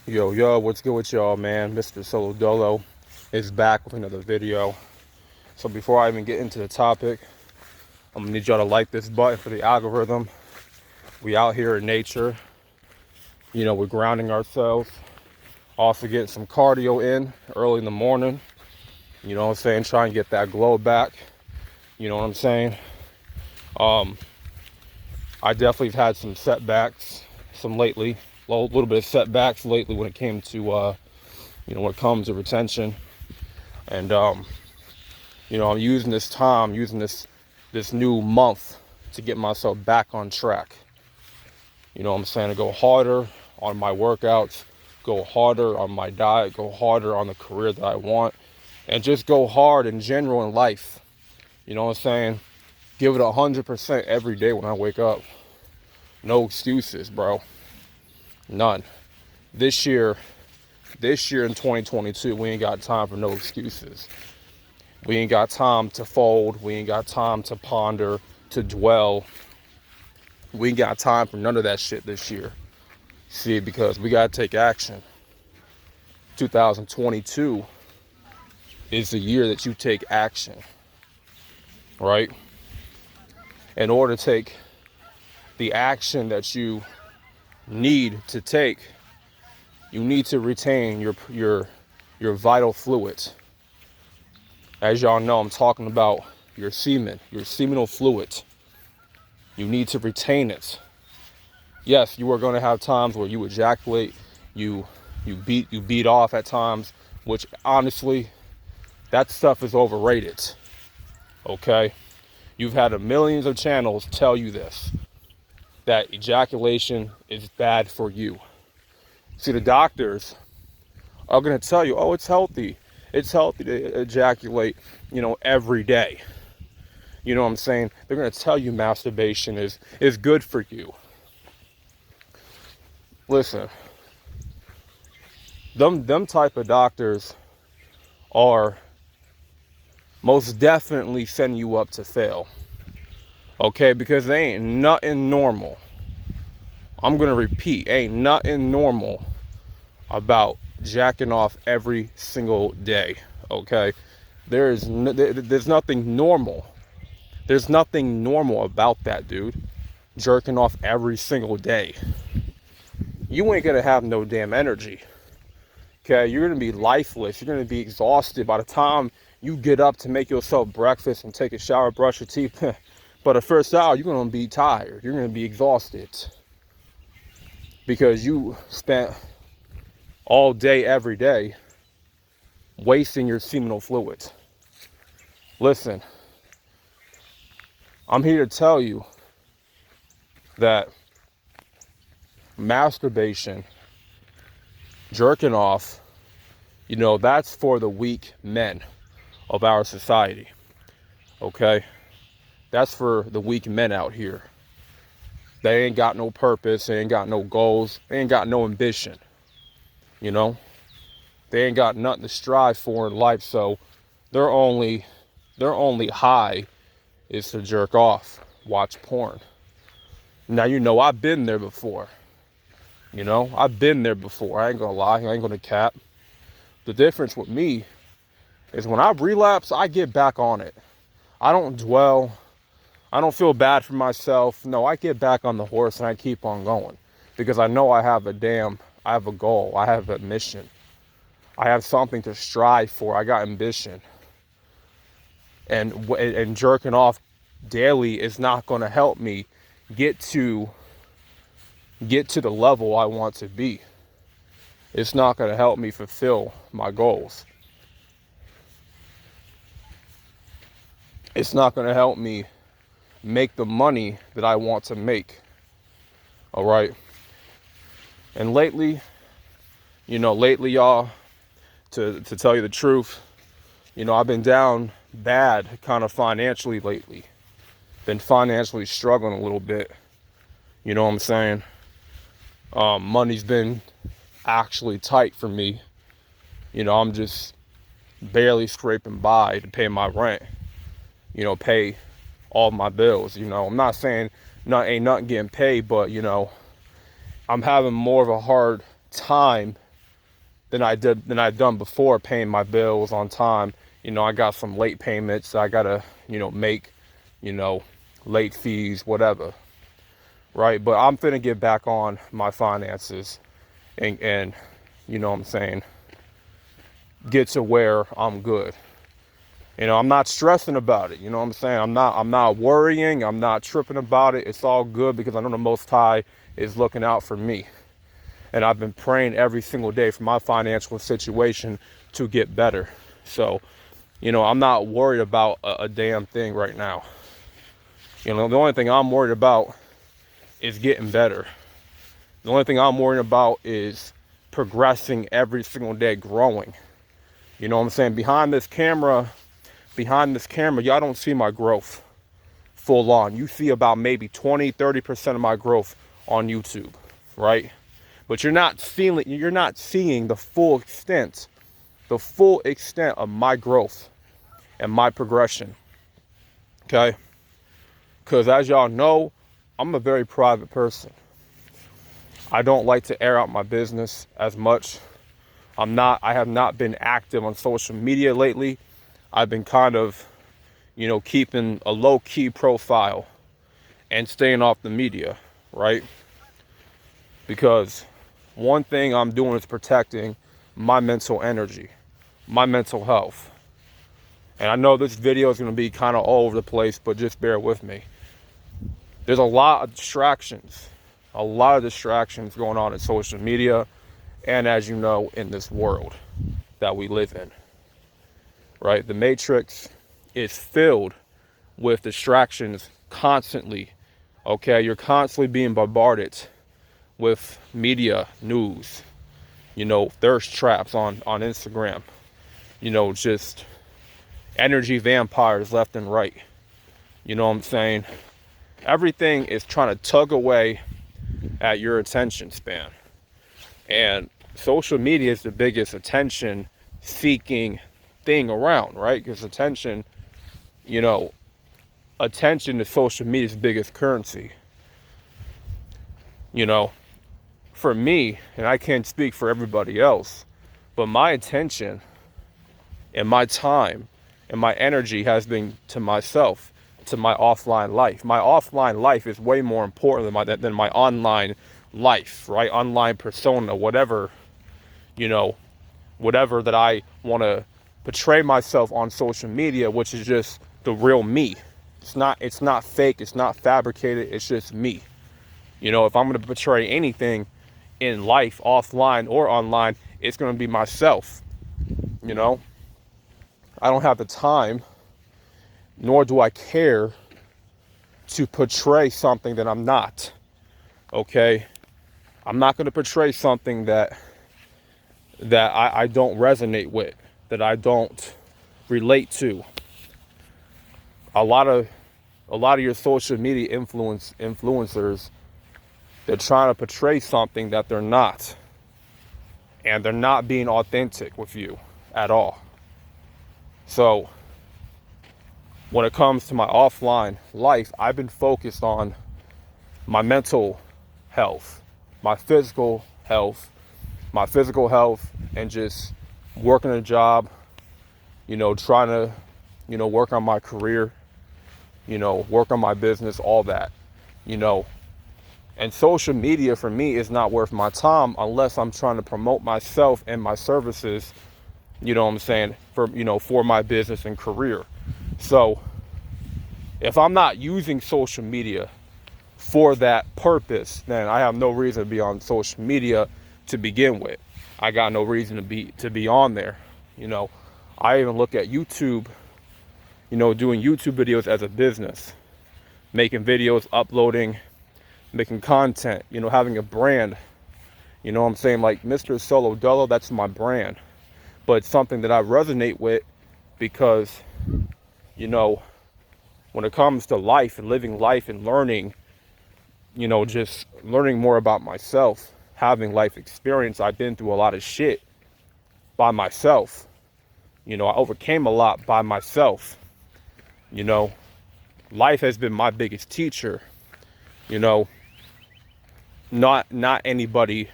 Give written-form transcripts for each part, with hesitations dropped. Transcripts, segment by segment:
Yo, what's good with y'all, man? Mr. Solo Dolo is back with another video. So before I even get into the topic, I'm gonna need y'all to like this button for the algorithm. We out here in nature. We're grounding ourselves. Also getting some cardio in early in the morning. You know what I'm saying? Trying to get that glow back. You know what I'm saying? I definitely have had some setbacks, a little bit of setbacks lately when it came to, when it comes to retention. And, I'm using this new month to get myself back on track. You know what I'm saying? To go harder on my workouts, go harder on my diet, go harder on the career that I want, and just go hard in general in life. You know what I'm saying? Give it 100% every day when I wake up. No excuses, bro. None. This year in 2022, we ain't got time for no excuses. We ain't got time to fold. We ain't got time to ponder, to dwell. We ain't got time for none of that shit this year. See, because we gotta take action. 2022 is the year that you take action, right? In order to take the action that you need to take, you need to retain your vital fluids. As y'all know, I'm talking about your semen, your seminal fluid. You need to retain it. Yes, you are going to have times where you ejaculate, you beat off at times, which honestly, that stuff is overrated. Okay? You've had millions of channels tell you this, that ejaculation is bad for you. See, the doctors are going to tell you, oh, it's healthy. It's healthy to ejaculate, every day. You know what I'm saying? They're going to tell you masturbation is good for you. Listen, them type of doctors are most definitely setting you up to fail. Okay? Because they ain't nothing normal. I'm going to repeat, ain't nothing normal about jacking off every single day. Okay? There's nothing normal. There's nothing normal about that, dude. Jerking off every single day. You ain't gonna have no damn energy. Okay, you're gonna be lifeless. You're gonna be exhausted by the time you get up to make yourself breakfast and take a shower, brush your teeth. But the first hour, you're gonna be tired. You're gonna be exhausted because you spent all day, every day, wasting your seminal fluids. Listen, I'm here to tell you that masturbation, jerking off, that's for the weak men of our society. Okay? That's for the weak men out here. They ain't got no purpose, they ain't got no goals, they ain't got no ambition. They ain't got nothing to strive for in life, so their only high is to jerk off, watch porn. Now, I've been there before. I've been there before. I ain't gonna lie. I ain't gonna cap. The difference with me is when I relapse, I get back on it. I don't dwell. I don't feel bad for myself. No, I get back on the horse and I keep on going because I know I have a goal. I have a mission. I have something to strive for. I got ambition. And jerking off daily is not going to help me get to the level I want to be. It's not going to help me fulfill my goals. It's not going to help me make the money that I want to make. All right. And lately, y'all, to tell you the truth, I've been down bad kind of financially lately. Been financially struggling a little bit. You know what I'm saying? Money's been actually tight for me. I'm just barely scraping by to pay my rent, pay all my bills. I'm not saying ain't nothing getting paid, but I'm having more of a hard time than I'd done before paying my bills on time. I got some late payments I gotta, make, late fees, whatever. Right. But I'm finna get back on my finances and what I'm saying, get to where I'm good. I'm not stressing about it. What I'm saying? I'm not worrying. I'm not tripping about it. It's all good because I know the Most High is looking out for me. And I've been praying every single day for my financial situation to get better. So, I'm not worried about a damn thing right now. The only thing I'm worried about is getting better. The only thing I'm worried about is progressing every single day, growing. What I'm saying? Behind this camera, y'all don't see my growth full on. You see about maybe 20-30% of my growth on YouTube, right? But you're not seeing the full extent of my growth and my progression. Okay? Because as y'all know, I'm a very private person. I don't like to air out my business as much. I have not been active on social media lately. I've been kind of, keeping a low-key profile and staying off the media, right? Because one thing I'm doing is protecting my mental energy, my mental health. And I know this video is going to be kind of all over the place, but just bear with me. There's a lot of distractions going on in social media, and as you know, in this world that we live in, right? The Matrix is filled with distractions constantly, okay? You're constantly being bombarded with media, news, thirst traps on Instagram, just energy vampires left and right. You know what I'm saying? Everything is trying to tug away at your attention span. And social media is the biggest attention seeking thing around, right? Because attention is social media's biggest currency. For me, and I can't speak for everybody else, but my attention and my time and my energy has been to myself, to my offline life. My offline life is way more important than my online life, right? Online persona, whatever that I want to portray myself on social media, which is just the real me. It's not fake, it's not fabricated, it's just me. If I'm going to portray anything in life, offline or online, it's going to be myself. I don't have the time, nor do I care to portray something that I'm not. Okay? I'm not going to portray something that I don't resonate with, that I don't relate to. A lot of your social media influencers, they're trying to portray something that they're not. And they're not being authentic with you at all. So when it comes to my offline life, I've been focused on my mental health, my physical health, and just working a job, trying to, work on my career, work on my business, all that, And social media for me is not worth my time unless I'm trying to promote myself and my services, for my business and career. So if I'm not using social media for that purpose, then I have no reason to be on social media to begin with. I got no reason to be on there. I even look at YouTube, doing YouTube videos as a business, making videos, uploading, making content, having a brand. I'm saying, like Mr. Solo Dolo, that's my brand. But it's something that I resonate with because, when it comes to life and living life and learning, just learning more about myself, having life experience, I've been through a lot of shit by myself, I overcame a lot by myself. You know, life has been my biggest teacher. You know, not anybody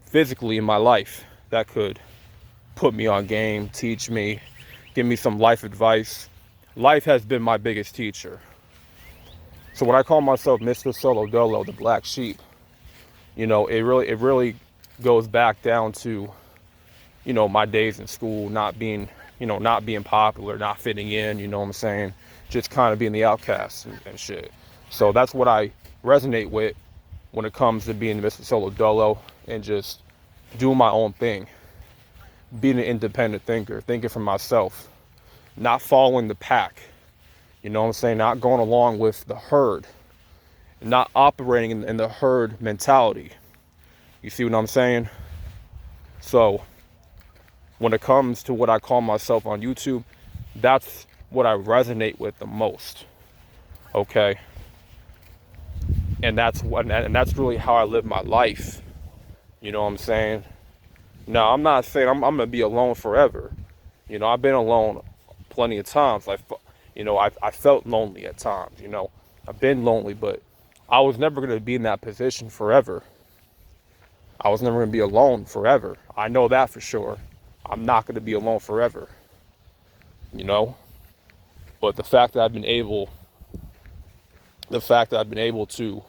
physically in my life that could put me on game, teach me, give me some life advice. Life has been my biggest teacher. So when I call myself Mr. Solo Dolo, the black sheep, it really goes back down to, my days in school, not being popular, not fitting in, you know what I'm saying? Just kind of being the outcast and shit. So that's what I resonate with when it comes to being Mr. Solo Dolo and just doing my own thing. Being an independent thinker, thinking for myself, not following the pack, you know what I'm saying? Not going along with the herd, not operating in the herd mentality. You see what I'm saying? So when it comes to what I call myself on YouTube, that's what I resonate with the most. Okay? And that's really how I live my life. You know what I'm saying? Now, I'm not saying I'm going to be alone forever. I've been alone plenty of times. I felt lonely at times. I've been lonely, but I was never going to be in that position forever. I was never going to be alone forever. I know that for sure. I'm not going to be alone forever. But the fact that I've been able to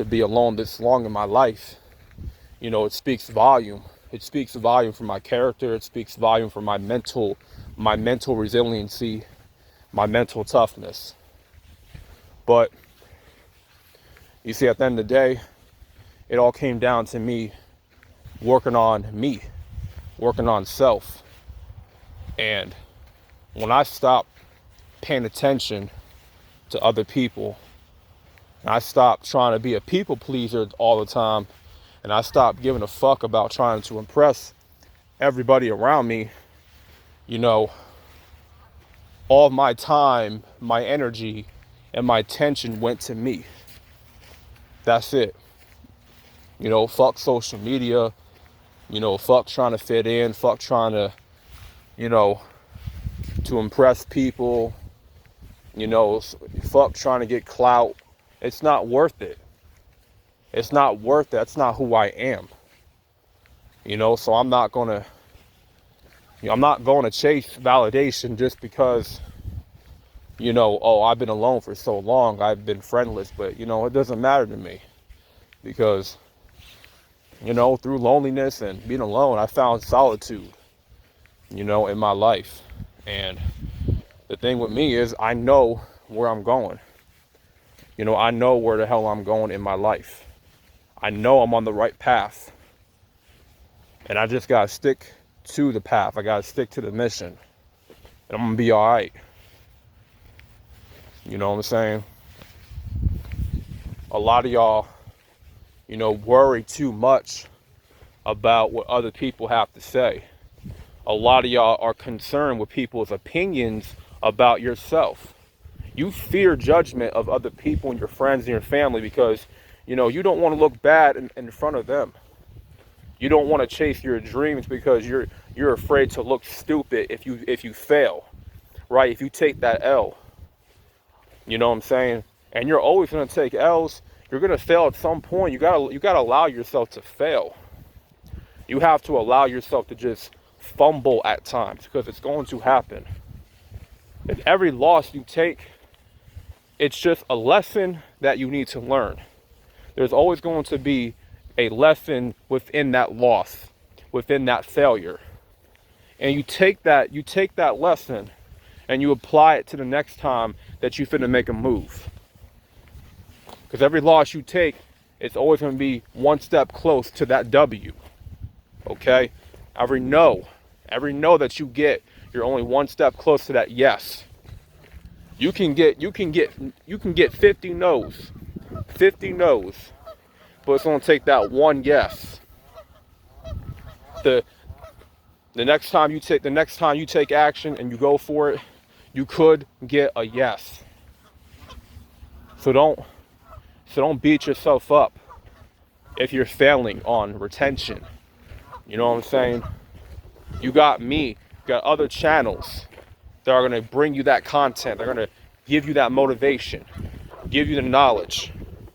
be alone this long in my life, it speaks volume. It speaks volume for my character. It speaks volume for my mental resiliency, my mental toughness. But you see, at the end of the day, it all came down to me working on self. And when I stopped paying attention to other people, and I stopped trying to be a people pleaser all the time, and I stopped giving a fuck about trying to impress everybody around me, all of my time, my energy, and my attention went to me. That's it. Fuck social media, fuck trying to fit in, fuck trying to, to impress people, fuck trying to get clout. It's not worth it. It's not worth it. That's not who I am. So I'm not going to chase validation just because, I've been alone for so long. I've been friendless, but, it doesn't matter to me because, through loneliness and being alone, I found solitude, in my life. And the thing with me is I know where I'm going. I know where the hell I'm going in my life. I know I'm on the right path. And I just got to stick to the path. I got to stick to the mission. And I'm going to be all right. You know what I'm saying? A lot of y'all, worry too much about what other people have to say. A lot of y'all are concerned with people's opinions about yourself. You fear judgment of other people and your friends and your family because, you don't want to look bad in front of them. You don't want to chase your dreams because you're afraid to look stupid if you fail, right? If you take that L, you know what I'm saying? And you're always going to take L's. You're going to fail at some point. You gotta allow yourself to fail. You have to allow yourself to just fumble at times because it's going to happen. And every loss you take, it's just a lesson that you need to learn. There's always going to be a lesson within that loss, within that failure. And you take that lesson and you apply it to the next time that you finna make a move. Because every loss you take, it's always going to be one step close to that W. Okay? Every no that you get, you're only one step close to that yes. You can get 50 no's. 50 no's. But it's going to take that one yes. The next time you take action and you go for it, you could get a yes. So don't beat yourself up if you're failing on retention. You know what I'm saying? You got me You got other channels that are going to bring you that content. They're going to give you that motivation, give you the knowledge.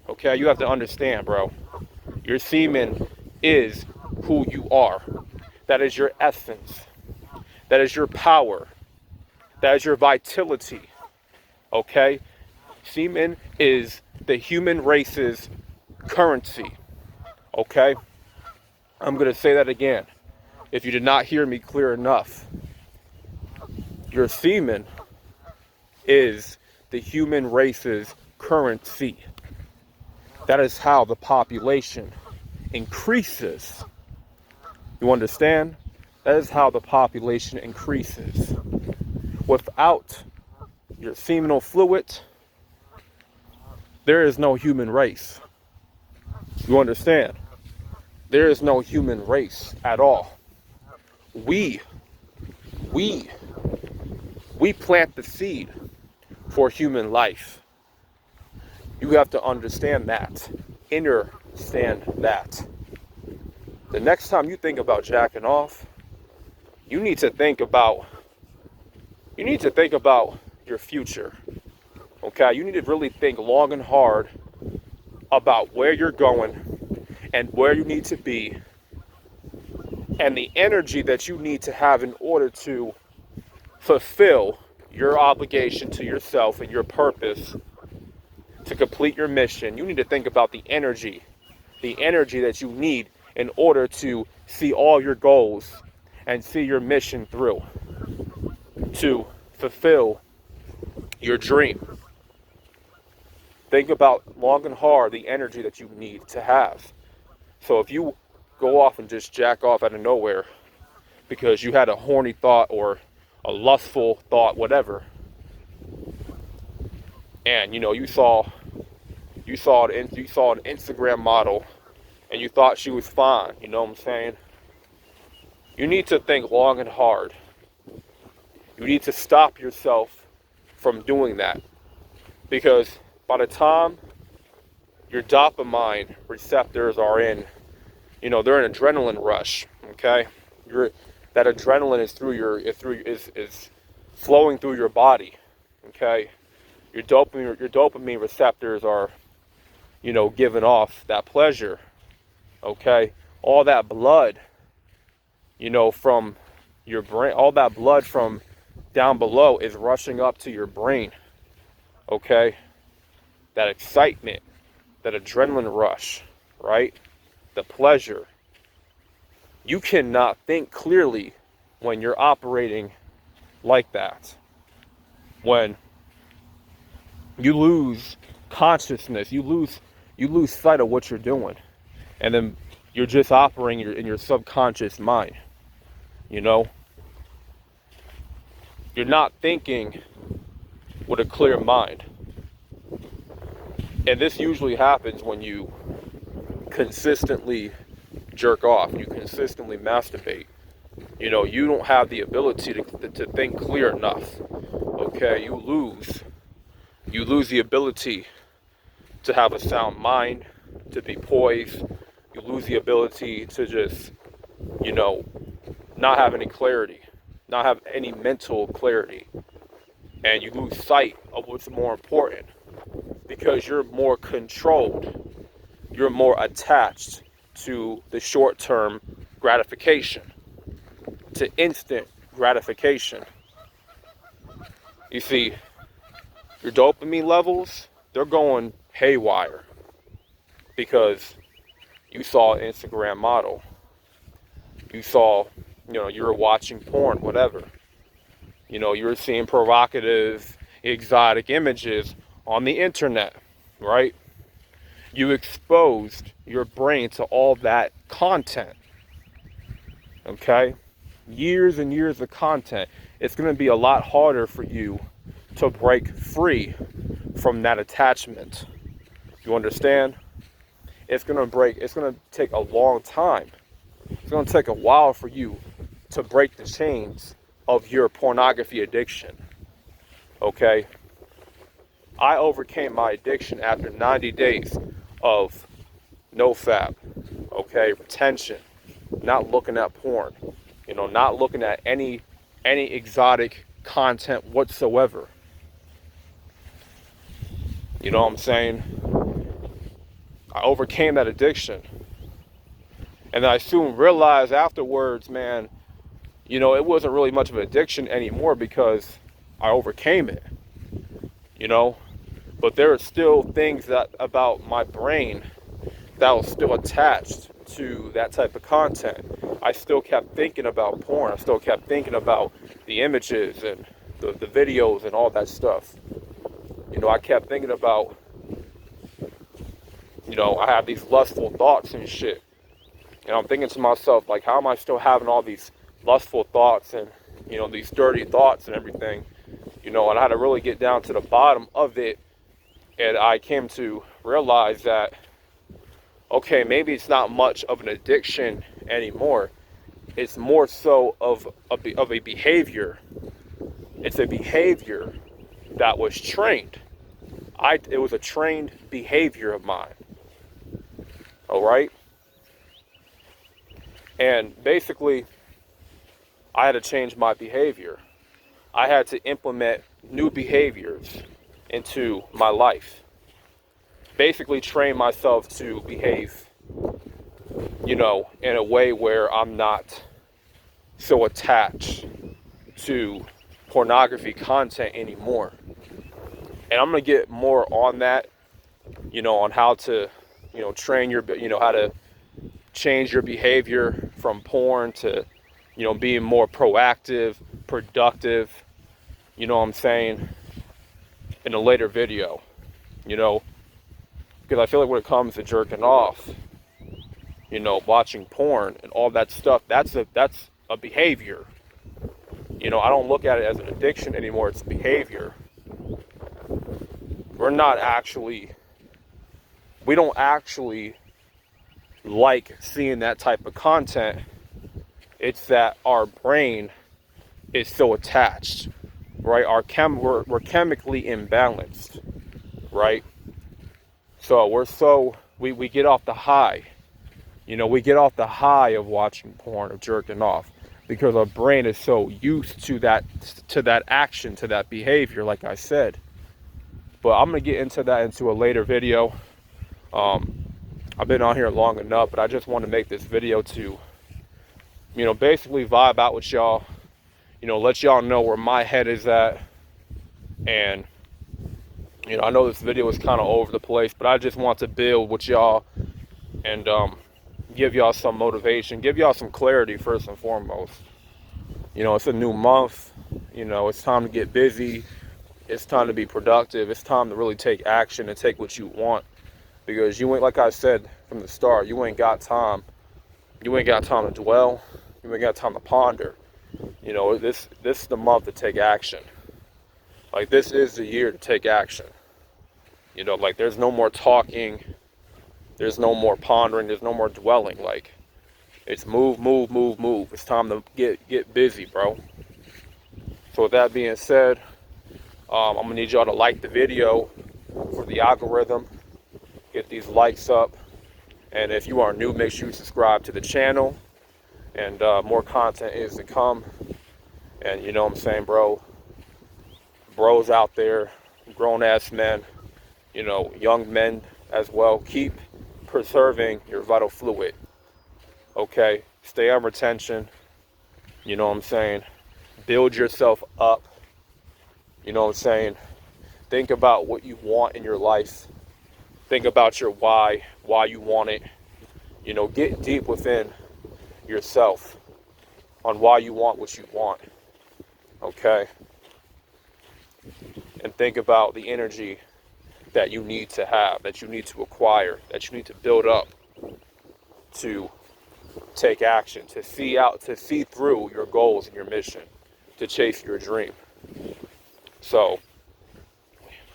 Okay, you have to understand, bro. Your semen is who you are. That is your essence. That is your power. That is your vitality. Okay? Semen is the human race's currency. Okay? I'm going to say that again. If you did not hear me clear enough, your semen is the human race's currency. That is how the population increases. You understand? That is how the population increases. Without your seminal fluid, there is no human race. You understand? There is no human race at all. We plant the seed for human life. You have to understand that. Understand that. The next time you think about jacking off, you need to think about your future. Okay? You need to really think long and hard about where you're going and where you need to be and the energy that you need to have in order to fulfill your obligation to yourself and your purpose to complete your mission. You need to think about the energy that you need in order to see all your goals and see your mission through, to fulfill your dream. Think about long and hard the energy that you need to have. So if you go off and just jack off out of nowhere because you had a horny thought or a lustful thought, whatever, and you saw an Instagram model and you thought she was fine, you know what I'm saying? You need to think long and hard. You need to stop yourself from doing that, because by the time your dopamine receptors are in, they're in adrenaline rush. Okay, that adrenaline is flowing through your body. Okay, your dopamine receptors are, giving off that pleasure. Okay, all that blood, from your brain, all that blood from down below is rushing up to your brain. Okay, that excitement, that adrenaline rush, right? The pleasure. You cannot think clearly when you're operating like that. When you lose consciousness, you lose sight of what you're doing, and then you're just operating in your subconscious mind. You're not thinking with a clear mind. And this usually happens when you consistently jerk off, you consistently masturbate. You don't have the ability to think clear enough. Okay, you lose the ability to have a sound mind, to be poised. You lose the ability to just, not have any clarity, not have any mental clarity. And you lose sight of what's more important, because you're more controlled. You're more attached to the short-term gratification, to instant gratification. You see, your dopamine levels, they're going haywire because you saw an Instagram model. You saw, you were watching porn, whatever. You were seeing provocative, exotic images on the internet, right? You exposed your brain to all that content. Okay? Years and years of content. It's going to be a lot harder for you to break free from that attachment. You understand? It's going to take a long time. It's going to take a while for you to break the chains of your pornography addiction. Okay? I overcame my addiction after 90 days of NoFap, okay, retention, not looking at porn, not looking at any any exotic content whatsoever. You know what I'm saying? I overcame that addiction. And I soon realized afterwards, man, you know, it wasn't really much of an addiction anymore because I overcame it, you know? But there are still things that about my brain that was still attached to that type of content. I still kept thinking about porn. I still kept thinking about the images and the videos and all that stuff. You know, I kept thinking about, you know, I have these lustful thoughts and shit. And I'm thinking to myself, like, how am I still having all these lustful thoughts and, you know, these dirty thoughts and everything? You know, and I had to really get down to the bottom of it. And I came to realize that, okay, maybe it's not much of an addiction anymore. It's more so of a behavior. It's a behavior that was trained. It was a trained behavior of mine. All right? And basically, I had to change my behavior. I had to implement new behaviors into my life. Basically train myself to behave, you know, in a way where I'm not so attached to pornography content anymore. And I'm going to get more on that, you know, on how to, you know, train your, you know, how to change your behavior from porn to, you know, being more proactive, productive, you know what I'm saying, in a later video, you know, because I feel like when it comes to jerking off, you know, watching porn and all that stuff, that's a behavior. You know, I don't look at it as an addiction anymore. It's a behavior. We don't actually like seeing that type of content. It's that our brain is so attached, right? We're chemically imbalanced, right? So we get off the high. You know, we get off the high of watching porn, of jerking off, because our brain is so used to that action, to that behavior, like I said. But I'm gonna get into that into a later video. I've been on here long enough, but I just want to make this video to, you know, basically vibe out with y'all, you know, let y'all know where my head is at. And, you know, I know this video is kind of over the place, but I just want to build with y'all and give y'all some motivation, give y'all some clarity first and foremost. You know, it's a new month. You know, it's time to get busy. It's time to be productive. It's time to really take action and take what you want. Because you ain't, like I said from the start, you ain't got time. You ain't got time to dwell. You ain't got time to ponder. You know, this is the month to take action. Like, this is the year to take action. You know, like, there's no more talking. There's no more pondering. There's no more dwelling. Like, it's move, move, move, move. It's time to get busy, bro. So with that being said, I'm gonna need y'all to like the video for the algorithm. Get these likes up. And if you are new, make sure you subscribe to the channel. And more content is to come. And you know what I'm saying, bro? Bros out there, grown-ass men, you know, young men as well. Keep preserving your vital fluid. Okay? Stay on retention. You know what I'm saying? Build yourself up. You know what I'm saying? Think about what you want in your life. Think about your why you want it. You know, get deep within yourself on why you want what you want. Okay? And think about the energy that you need to have, that you need to acquire, that you need to build up to take action, to see through your goals and your mission, to chase your dream. So,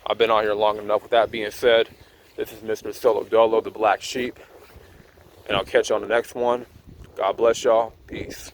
I've been on here long enough. With that being said, this is Mr. Solo Dolo, the Black Sheep. And I'll catch you on the next one. God bless y'all. Peace.